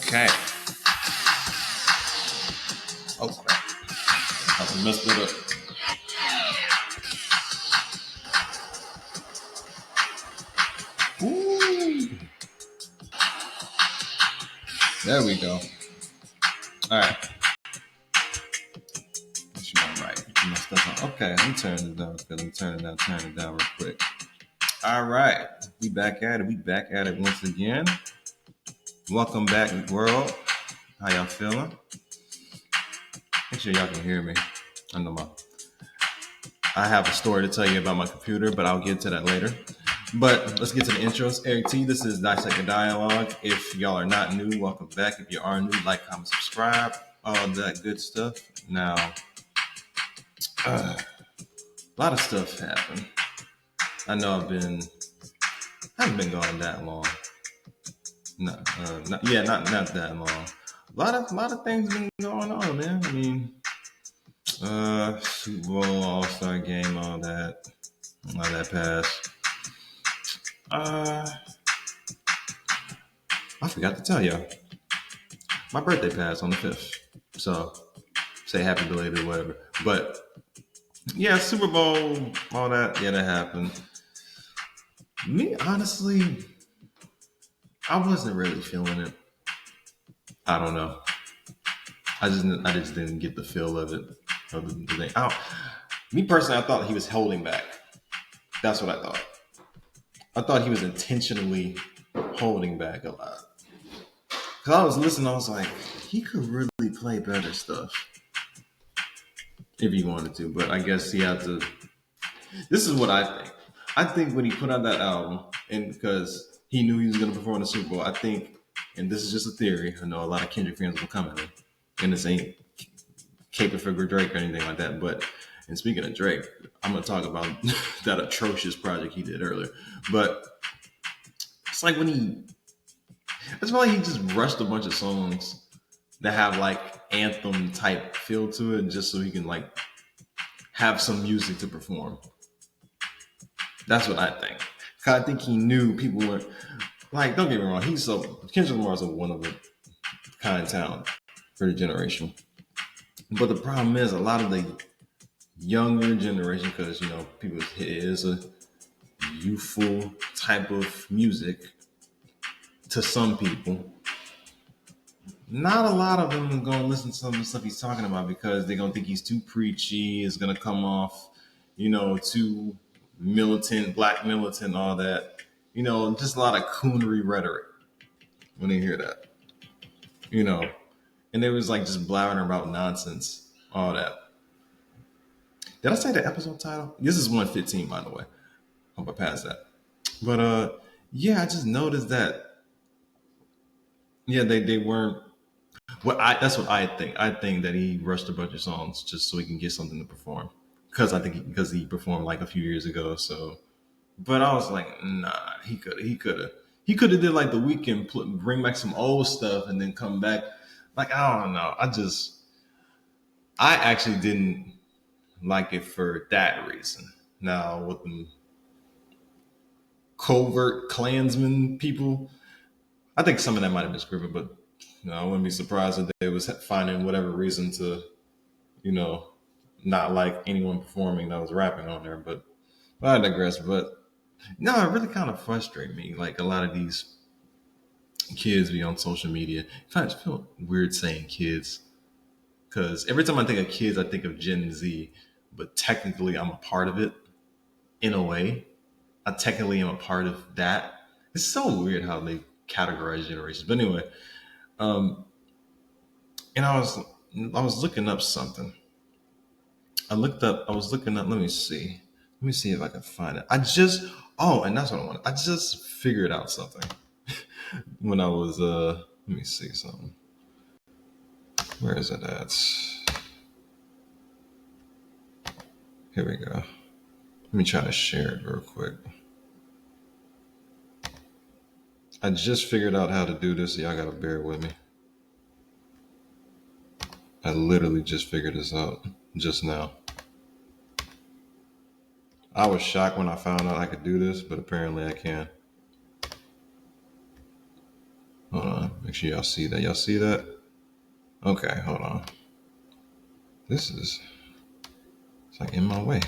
Okay. Oh crap! I messed it up. Ooh. There we go. All right. Make sure I'm right. Get my stuff on. Okay, let me turn it down. Let me turn it down real quick. All right. We back at it. We back at it once again. Welcome back, world. How y'all feeling? Make sure y'all can hear me. I have a story to tell you about my computer, but I'll get to that later. But let's get to the intros. Eric T, this is Dissect the Dialogue. If y'all are not new, welcome back. If you are new, like, comment, subscribe, all that good stuff. Now, a lot of stuff happened. I know I haven't been gone that long. Not that long. A lot of things been going on, man. I mean, Super Bowl, All-Star Game, all that passed. I forgot to tell y'all. My birthday passed on the 5th. So, say happy belated, whatever. But, yeah, Super Bowl, all that. Yeah, that happened. Me, honestly, I wasn't really feeling it. I don't know. I just didn't get the feel of it. Of the thing. Me personally, I thought he was holding back. That's what I thought. I thought he was intentionally holding back a lot. Because I was listening, I was like, he could really play better stuff if he wanted to. But I guess he had to. This is what I think. I think when he put out that album, and because he knew he was going to perform the Super Bowl, I think, and this is just a theory, I know a lot of Kendrick fans will come at me, and this ain't caping for Drake or anything like that, but, and speaking of Drake, I'm going to talk about that atrocious project he did earlier, but it's like it's like he just rushed a bunch of songs that have like anthem type feel to it just so he can like have some music to perform. That's what I think. I think he knew people were like, don't get me wrong, Kendrick Lamar is a one of a kind talent for the generation. But the problem is a lot of the younger generation, because people, it is a youthful type of music to some people. Not a lot of them are going to listen to some of the stuff he's talking about because they're going to think he's too preachy. It's going to come off, too militant, black militant, all that. Just a lot of coonery rhetoric when they hear that. And they was like just blabbering about nonsense, all that. Did I say the episode title? This is 115, by the way. Hope I passed that. But yeah, I just noticed that. Yeah, they weren't. That's what I think. I think that he rushed a bunch of songs just so he can get something to perform. Because he performed like a few years ago. So, but I was like, nah, he could have did like the Weeknd, bring back some old stuff and then come back. Like, I don't know. I actually didn't like it for that reason. Now with the covert Klansmen people, I think some of that might have been scripted, but I wouldn't be surprised if they was finding whatever reason to, not like anyone performing that was rapping on there. But I digress. But no, it really kind of frustrated me. Like a lot of these kids be on social media. I just feel weird saying kids because every time I think of kids, I think of Gen Z. But technically, I'm a part of it in a way. I technically am a part of that. It's so weird how they categorize generations. But anyway, and I was looking up something. I was looking up. Let me see if I can find it. And that's what I wanted. I just figured out something when I was let me see something. Where is it at? Here we go. Let me try to share it real quick. I just figured out how to do this. So y'all gotta bear with me. I literally just figured this out just now. I was shocked when I found out I could do this, but apparently I can. Hold on, make sure y'all see that. Y'all see that? Okay, hold on. This is it's like in my way.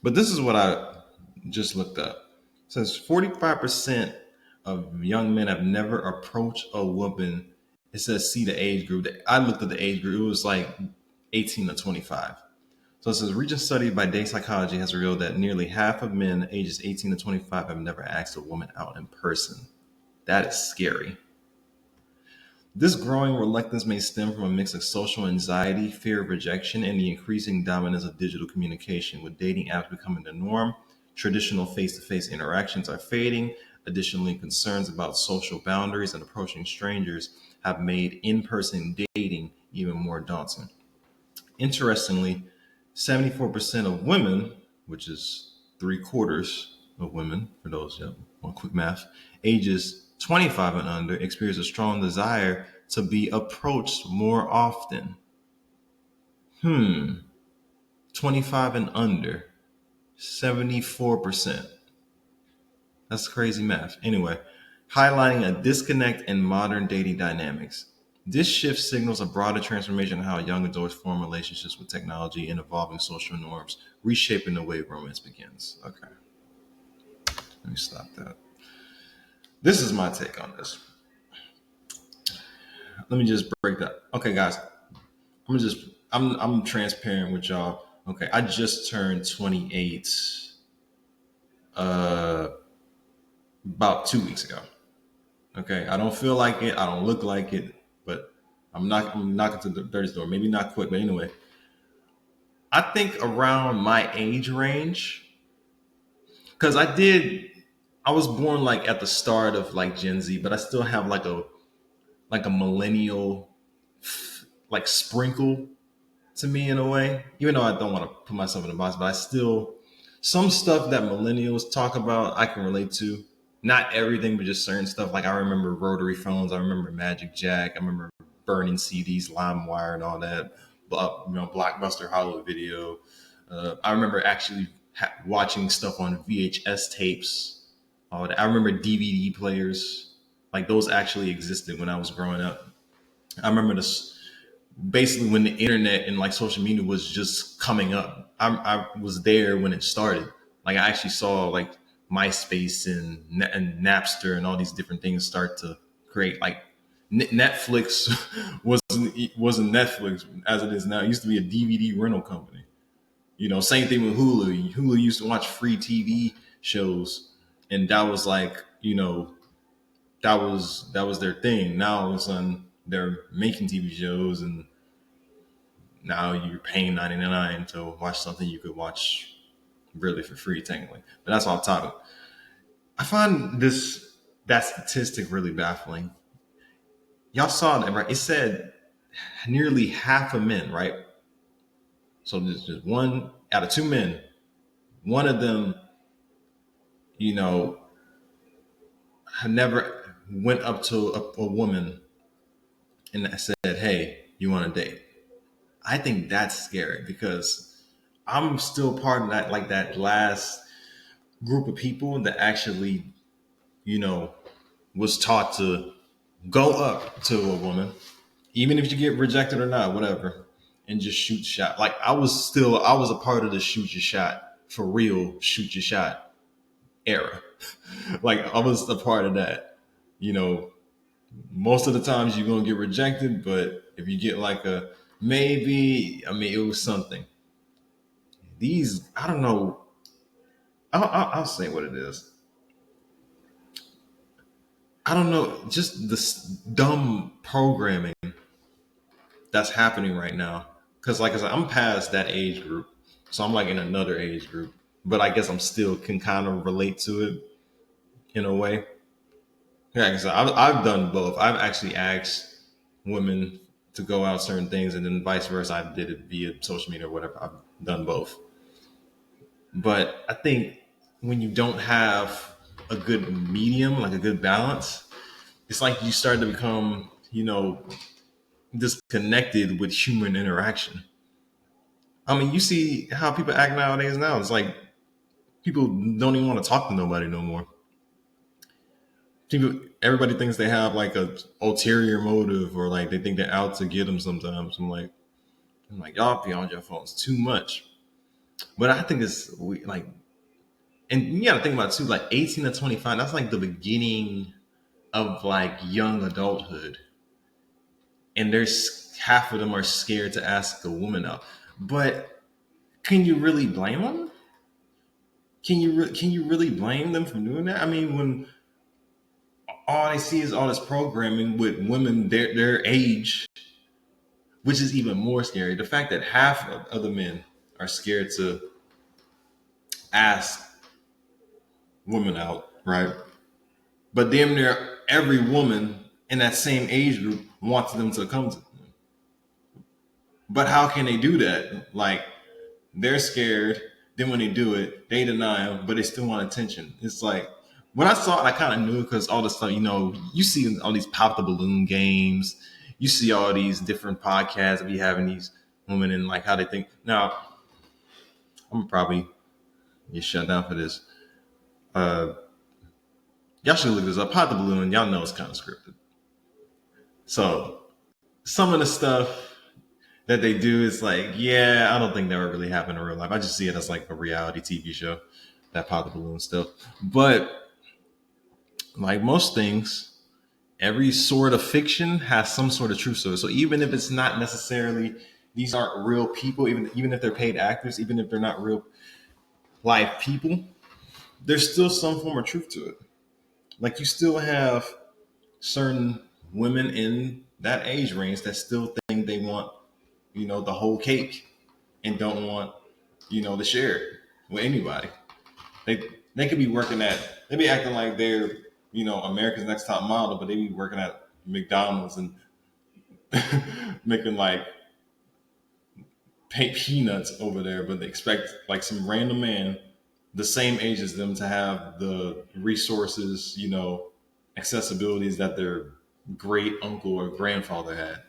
But this is what I just looked up. It says 45% of young men have never approached a woman. It says see the age group. I looked at the age group. It was like 18 to 25. So it says a recent study by Day Psychology has revealed that nearly half of men ages 18 to 25 have never asked a woman out in person. That is scary. This growing reluctance may stem from a mix of social anxiety, fear of rejection, and the increasing dominance of digital communication. With dating apps becoming the norm, traditional face to face interactions are fading. Additionally, concerns about social boundaries and approaching strangers have made in person dating even more daunting. Interestingly, 74% of women, which is three quarters of women, for those that want quick math, ages 25 and under experience a strong desire to be approached more often. 25 and under, 74%. That's crazy math. Anyway, highlighting a disconnect in modern dating dynamics. This shift signals a broader transformation in how young adults form relationships with technology and evolving social norms, reshaping the way romance begins. Okay, let me stop that. This is my take on this. Let me just break that. Okay, guys, I'm transparent with y'all. Okay, I just turned 28 uh about 2 weeks ago. Okay, I don't feel like it. I don't look like it, but I'm knocking to the dirty door. Maybe not quick, but anyway, I think around my age range, because I was born like at the start of like Gen Z, but I still have like a millennial like sprinkle to me in a way. Even though I don't want to put myself in a box, but I still some stuff that millennials talk about I can relate to. Not everything, but just certain stuff. Like I remember rotary phones. I remember Magic Jack. I remember burning CDs, LimeWire, and all that. Blockbuster Hollywood Video. I remember actually watching stuff on VHS tapes. All that. I remember DVD players. Like those actually existed when I was growing up. I remember this basically when the internet and like social media was just coming up. I was there when it started. Like I actually saw like MySpace and Napster and all these different things start to create. Like Netflix wasn't Netflix as it is now. It used to be a DVD rental company. Same thing with Hulu. Hulu used to watch free TV shows, and that was like that was their thing. Now all of a sudden they're making TV shows, and now you're paying 99 to watch something you could watch really for free technically. But that's off topic. I find that statistic really baffling. Y'all saw that, right? It said nearly half of men, right? So there's just one out of two men, one of them, you know, never went up to a woman and said, "Hey, you want to date?" I think that's scary because I'm still part of that, like that last group of people that actually, you know, was taught to go up to a woman, even if you get rejected or not, whatever, and just shoot shot. Like I was a part of the shoot your shot for real, shoot your shot era. Like I was a part of that. You know, most of the times you're gonna get rejected, but if you get like a maybe, I mean, it was something. These, I don't know. I'll say what it is. I don't know, just this dumb programming that's happening right now. Because, like I said, I'm past that age group, so I'm like in another age group. But I guess I'm still can kind of relate to it in a way. Yeah, like I said, I've done both. I've actually asked women to go out certain things, and then vice versa. I did it via social media or whatever. I've done both. But I think when you don't have a good medium, like a good balance, it's like you start to become, disconnected with human interaction. I mean, you see how people act nowadays now. It's like people don't even want to talk to nobody no more. Everybody thinks they have like a ulterior motive, or like they think they're out to get them sometimes. I'm like, y'all be on your phones too much. But I think like, and you got to think about it too, like 18 to 25, that's like the beginning of like young adulthood. And there's half of them are scared to ask a woman out. But can you really blame them? Can you really blame them for doing that? I mean, when all they see is all this programming with women their age, which is even more scary. The fact that half of the men are scared to ask women out, right? But damn near every woman in that same age group wants them to come to them. But how can they do that? Like, they're scared. Then when they do it, they deny them, but they still want attention. It's like, when I saw it, I kind of knew, because all the stuff, you see all these pop the balloon games, you see all these different podcasts of you having these women and like how they think. Now, I'm gonna probably get shut down for this. Uh, y'all should look this up. Pop the balloon, y'all know it's kind of scripted. So some of the stuff that they do is like, yeah, I don't think that would really happen in real life. I just see it as like a reality TV show, that pop the balloon stuff. But like most things, every sort of fiction has some sort of truth to it. So even if it's not necessarily, these aren't real people, even if they're paid actors, even if they're not real live people, there's still some form of truth to it. Like, you still have certain women in that age range that still think they want, the whole cake, and don't want, to share it with anybody. They they could be working at, they be acting like they're, America's Next Top Model, but they be working at McDonald's and making like peanuts over there, but they expect like some random man the same age as them to have the resources, accessibilities that their great uncle or grandfather had.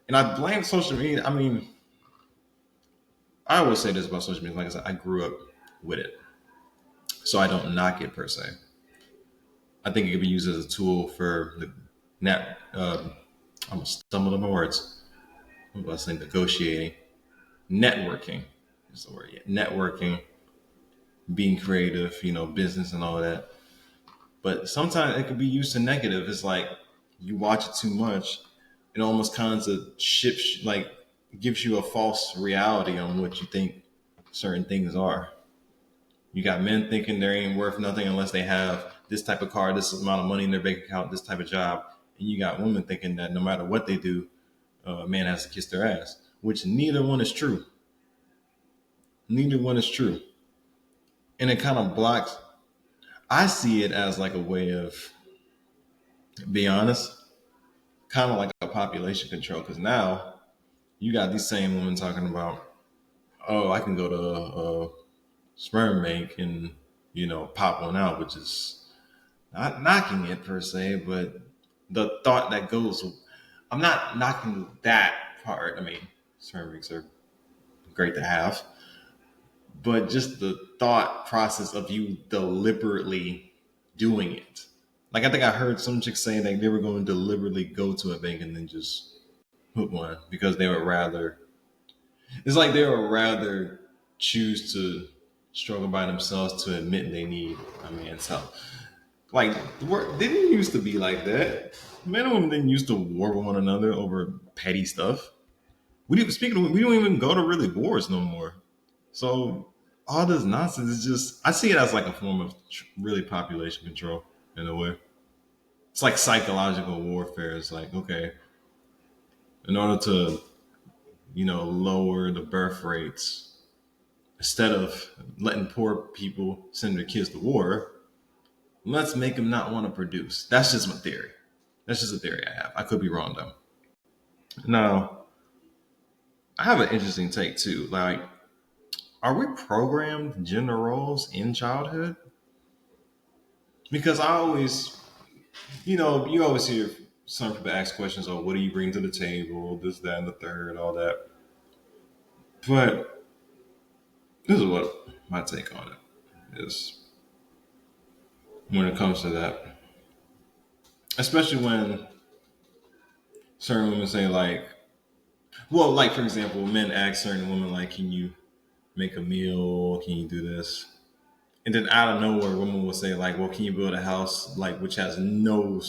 And I blame social media. I mean, I always say this about social media. Like I said, I grew up with it, so I don't knock it per se. I think it could be used as a tool for the net. I'm gonna stumble on my words. I'm about to say negotiating, networking is the word. Yeah, networking, being creative, business and all that. But sometimes it could be used to negative. It's like you watch it too much, it almost kind of shifts, like gives you a false reality on what you think certain things are. You got men thinking they ain't worth nothing unless they have this type of car, this amount of money in their bank account, this type of job. And you got women thinking that no matter what they do, a man has to kiss their ass, which neither one is true. Neither one is true. And it kind of blocks, I see it as like a way of, be honest, kind of like a population control. Because now you got these same women talking about, oh, I can go to a sperm bank and, pop one out, which is not knocking it per se, but the thought that goes, I'm not knocking that part. I mean, sperm banks are great to have, but just the thought process of you deliberately doing it. Like, I think I heard some chicks saying that they were going to deliberately go to a bank and then just put one because they would rather. It's like they would rather choose to struggle by themselves to admit they need a man's help. Like, work didn't used to be like that. Men and women didn't used to war with one another over petty stuff. We didn't, speaking of, we don't even go to really wars no more. So all this nonsense is just, I see it as like a form of really population control in a way. It's like psychological warfare. It's like, okay, in order to, lower the birth rates, instead of letting poor people send their kids to war, let's make them not want to produce. That's just my theory. That's just a theory I have. I could be wrong though. Now, I have an interesting take too. Like, are we programmed gender roles in childhood? Because I always, you always hear some people ask questions, oh, what do you bring to the table? This, that, and the third, all that. But this is what my take on it is when it comes to that. especially when certain women say like, well, like for example, men ask certain women like, "Can you make a meal? Can you do this?" And then out of nowhere, women will say like, "Well, can you build a house like which has no,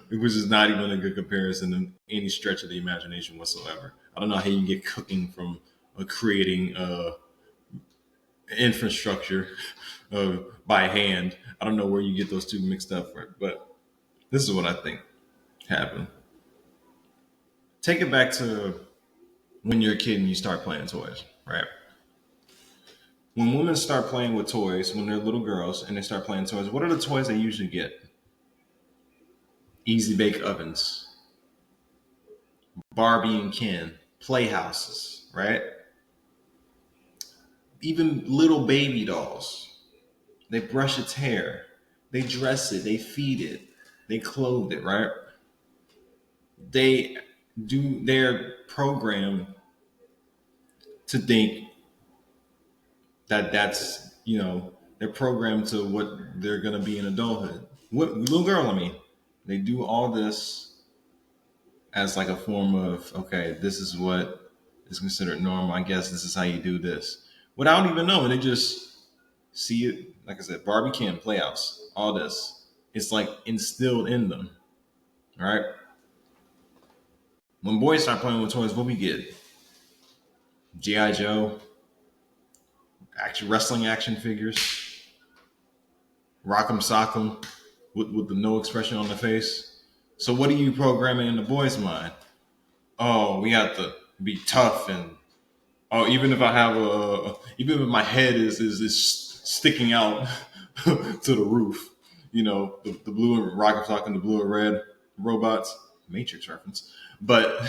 which is not even a good comparison in any stretch of the imagination whatsoever." I don't know how you get cooking from creating infrastructure by hand. I don't know where you get those two mixed up for it, but this is what I think happened. Take it back to when you're a kid and you start playing toys, right? When women start playing with toys, when they're little girls and they start playing toys, what are the toys they usually get? Easy bake ovens, Barbie and Ken, playhouses, right? Even little baby dolls. They brush its hair, they dress it, they feed it, they clothe it, right? They they're programmed to think that they're programmed to what they're gonna be in adulthood. What little girl, I mean, they do all this as like a form of, okay, this is what is considered normal. I guess this is how you do this without even knowing. They just see it, like I said, Barbie Ken, Playhouse, all this. It's like instilled in them, right? When boys start playing with toys, what we get? GI Joe, action wrestling action figures, Rock'em Sock'em, with the no expression on the face. So what are you programming in the boy's mind? Oh, we have to be tough, and oh, even if I have even if my head is sticking out to the roof, the blue and Rock'em Sock'em, the blue and red robots, Matrix reference. But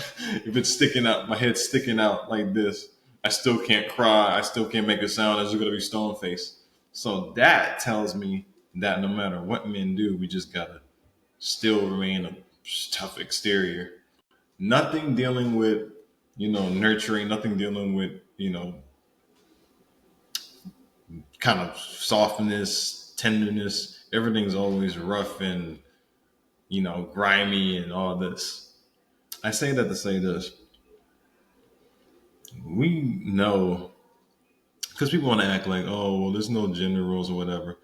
if it's sticking out, my head's sticking out like this, I still can't cry. I still can't make a sound. As going to be stone face. So that tells me that no matter what men do, we just gotta still remain a tough exterior. Nothing dealing with, nurturing. Nothing dealing with, kind of softness, tenderness. Everything's always rough and, grimy and all this. I say that to say this. We know because people want to act like, oh, well, there's no gender roles or whatever.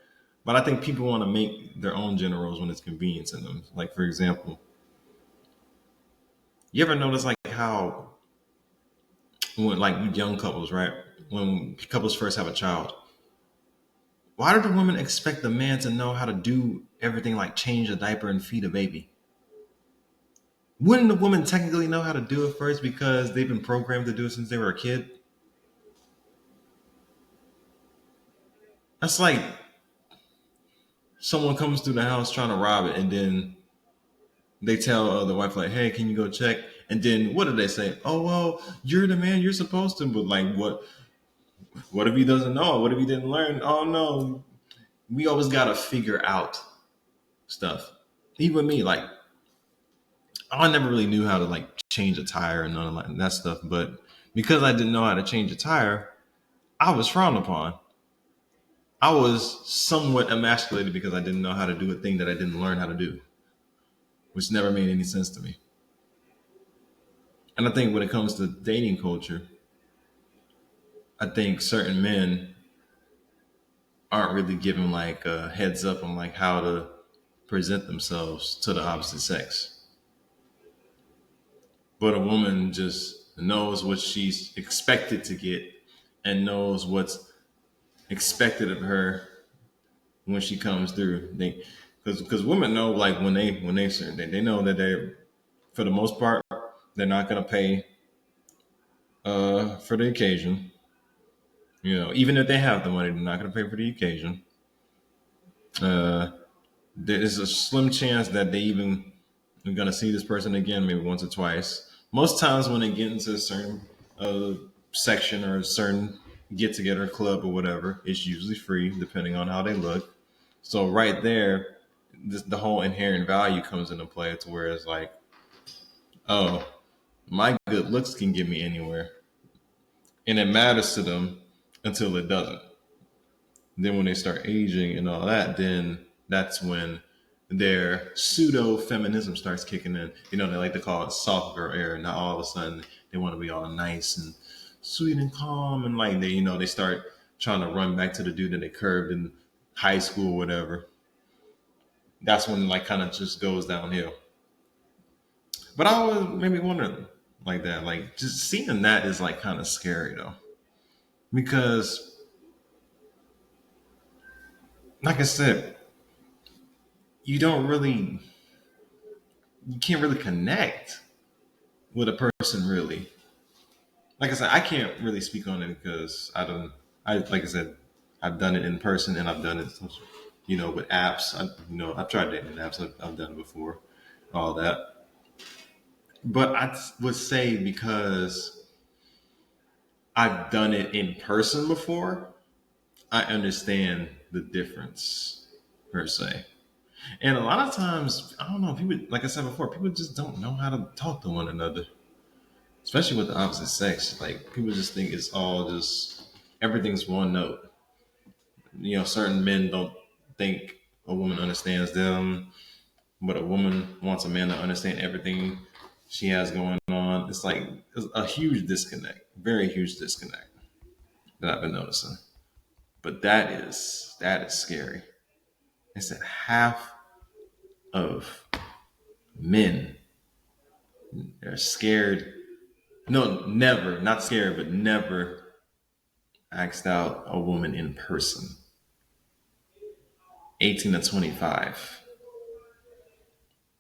But I think people want to make their own gender roles when it's convenient to them. Like, for example, you ever notice like how when like young couples, right? When couples first have a child, why do the women expect the man to know how to do everything like change a diaper and feed a baby? Wouldn't the woman technically know how to do it first because they've been programmed to do it since they were a kid? That's like someone comes through the house trying to rob it, and then they tell the wife like, "Hey, can you go check?" And then what do they say? Oh well, you're the man. You're supposed to. But like, what? What if he doesn't know? What if he didn't learn? Oh no, we always gotta figure out stuff. Even me, like, I never really knew how to like change a tire and none of that stuff. But because I didn't know how to change a tire, I was frowned upon. I was somewhat emasculated because I didn't know how to do a thing that I didn't learn how to do, which never made any sense to me. And I think when it comes to dating culture, I think certain men aren't really given like a heads up on like how to present themselves to the opposite sex. But a woman just knows what she's expected to get and knows what's expected of her when she comes through. Because women know like they know that they, for the most part, they're not gonna pay for the occasion. Even if they have the money, they're not gonna pay for the occasion. Uh, there's a slim chance that they even are gonna see this person again, maybe once or twice. Most times when they get into a certain uh, section or a certain get together club or whatever, it's usually free, depending on how they look. So right there, the whole inherent value comes into play to where it's like, oh, my good looks can get me anywhere, and it matters to them until it doesn't. Then when they start aging and all that, then that's when their pseudo feminism starts kicking in. They like to call it soft girl era. Now all of a sudden they want to be all nice and sweet and calm, and like they start trying to run back to the dude that they curved in high school or whatever. That's when like kind of just goes downhill. But I always maybe wonder like that, like just seeing that is like kind of scary though, because like I said, you don't really, you can't really connect with a person really. Like I said, I can't really speak on it because I don't. I like I said, I've done it in person and I've done it, with apps. I've tried dating apps. I've done it before, all that. But I would say because I've done it in person before, I understand the difference per se. And a lot of times, I don't know, people, like I said before, people just don't know how to talk to one another, especially with the opposite sex. Like, people just think it's all just, everything's one note. Certain men don't think a woman understands them, but a woman wants a man to understand everything she has going on. It's like it's a huge disconnect, very huge disconnect that I've been noticing. But that is scary. It's that half of men are scared. No, never, not scared, but never asked out a woman in person. 18 to 25.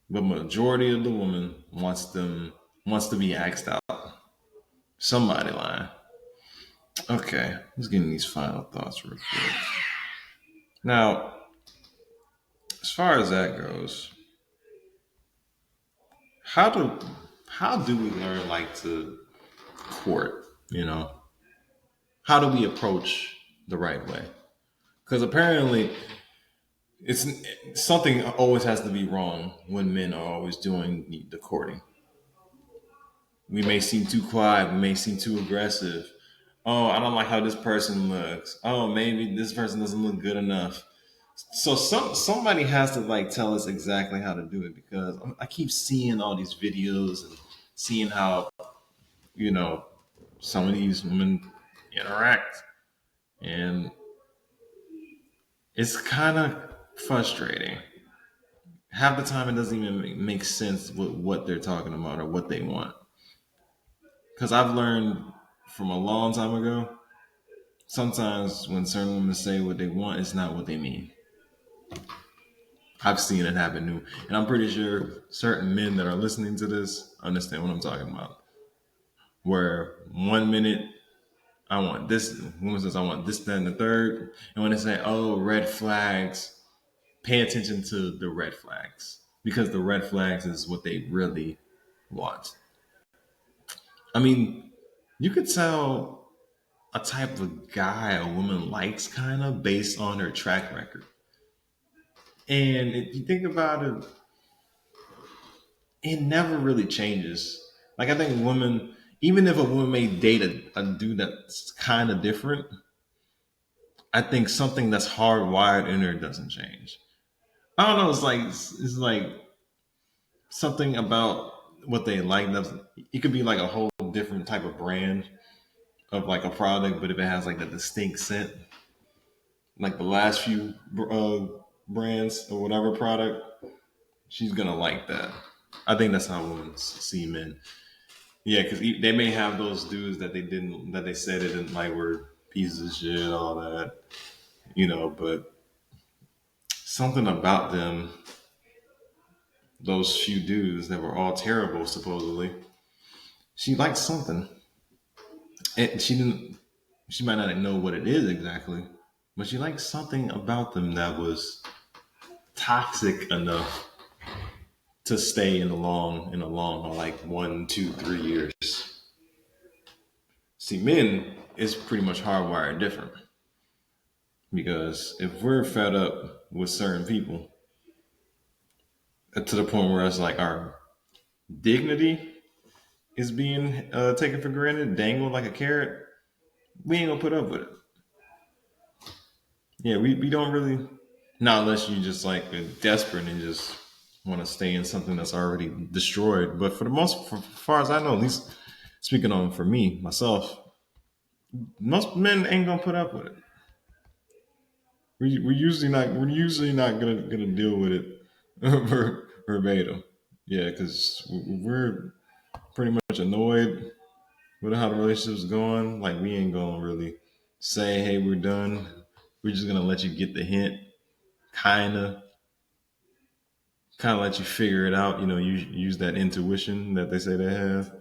But majority of the woman wants to be asked out. Somebody lying. Okay, let's get in these final thoughts real quick. Now, as far as that goes, how do how do we learn like to court? How do we approach the right way? Because apparently, it's something always has to be wrong when men are always doing the courting. We may seem too quiet. We may seem too aggressive. Oh, I don't like how this person looks. Oh, maybe this person doesn't look good enough. So somebody has to like tell us exactly how to do it, because I keep seeing all these videos and seeing how you know some of these women interact, and it's kind of frustrating. Half the time, it doesn't even make sense with what they're talking about or what they want. Because I've learned from a long time ago, sometimes when certain women say what they want, it's not what they mean. I've seen it happen too. And I'm pretty sure certain men that are listening to this understand what I'm talking about. Where one minute I want this, woman says I want this, that, and the third. And when they say, oh, red flags, pay attention to the red flags. Because the red flags is what they really want. I mean, you could tell a type of guy a woman likes kind of based on her track record. And if you think about it, it never really changes. Like I think women, even if a woman may date a dude that's kind of different, I think something that's hardwired in her doesn't change. I don't know. It's like something about what they like. It could be like a whole different type of brand of like a product, but if it has like a distinct scent, like the last few brands or whatever product, she's gonna like that. I think that's how women see men. Yeah, because they may have those dudes that they said it didn't like were pieces of shit, all that, but something about them, those few dudes that were all terrible, supposedly, she liked something. And she might not know what it is exactly, but she liked something about them that was toxic enough to stay in a long haul, like 1, 2, 3 years. See, men is pretty much hardwired different. Because if we're fed up with certain people to the point where it's like our dignity is being taken for granted, dangled like a carrot, we ain't gonna put up with it. Yeah, we don't really. Not unless you just like desperate and just want to stay in something that's already destroyed. But for the most, for, as far as I know, at least speaking on for me myself, most men ain't gonna put up with it. We're usually not gonna deal with it verbatim. Yeah, because we're pretty much annoyed with how the relationship's going. Like we ain't gonna really say, "Hey, we're done." We're just gonna let you get the hint, kinda, kind of let you figure it out. Use that intuition that they say they have.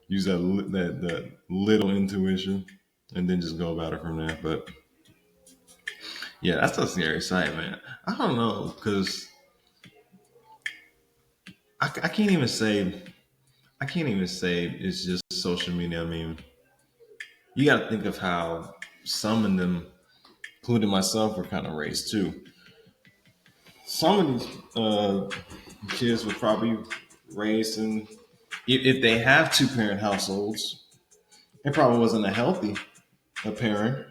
Use that little intuition, and then just go about it from there. But yeah, that's a scary sight, man. I don't know because I can't even say it's just social media. I mean, you got to think of how some of them, including myself, were kind of raised too. Some of these kids were probably raised in, if they have two parent households, it probably wasn't a healthy a parent.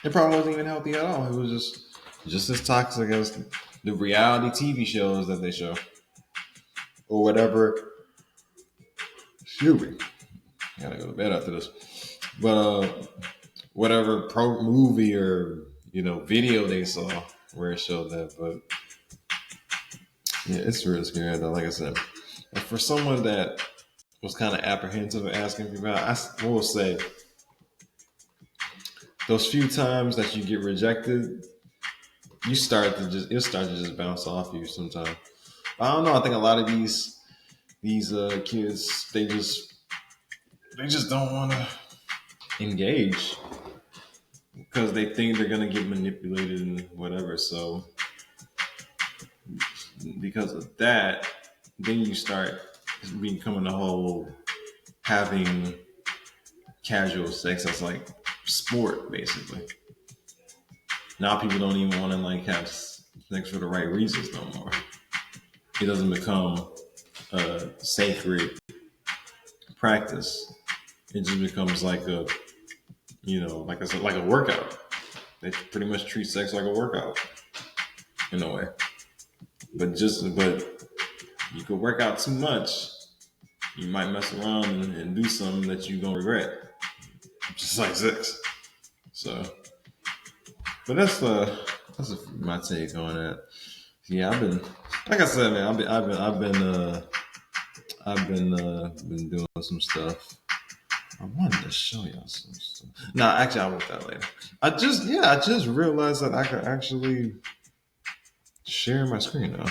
It probably wasn't even healthy at all. It was just as toxic as the reality TV shows that they show or whatever. Excuse me, I gotta go to bed after this. But whatever pro movie or video they saw where it showed that. But yeah, it's real scary though. Like I said, and for someone that was kind of apprehensive of asking people out, I will say those few times that you get rejected, it'll start to just bounce off you sometimes. I don't know. I think a lot of these kids they just don't want to engage because they think they're gonna get manipulated and whatever. So because of that, then you start becoming the whole having casual sex as like sport basically. Now people don't even want to like have sex for the right reasons no more. It doesn't become a sacred practice. It just becomes like like I said, like a workout. They pretty much treat sex like a workout in a way. But you could work out too much, you might mess around and do something that you're gonna regret. Just like sex. So, but that's my take on that. Yeah, like I said, man, I've been doing some stuff. I wanted to show y'all some stuff. No, actually, I'll look that later. I just realized that I could actually share my screen now.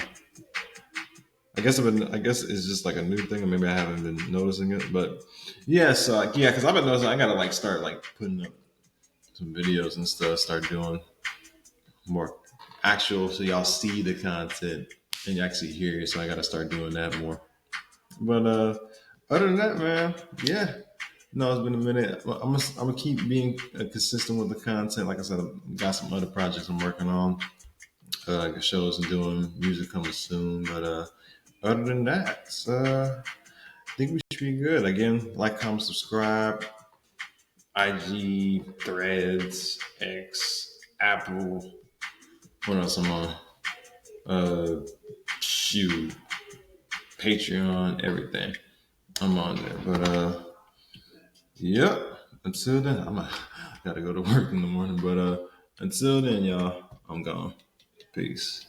I guess it's just like a new thing, or maybe I haven't been noticing it. But yeah, so yeah, because I've been noticing I gotta like start like putting up some videos and stuff. Start doing more actual, so y'all see the content and you actually hear it. So I gotta start doing that more. But other than that, man, yeah. No, it's been a minute. I'm gonna keep being consistent with the content. Like I said, I've got some other projects I'm working on, like shows and doing music coming soon. But other than that, I think we should be good. Again, like, comment, subscribe. IG, Threads, X, Apple. What else I'm on? Uh, shoot, Patreon, everything. I'm on there. But yep. Until then, gotta go to work in the morning. But until then, y'all, I'm gone. Peace.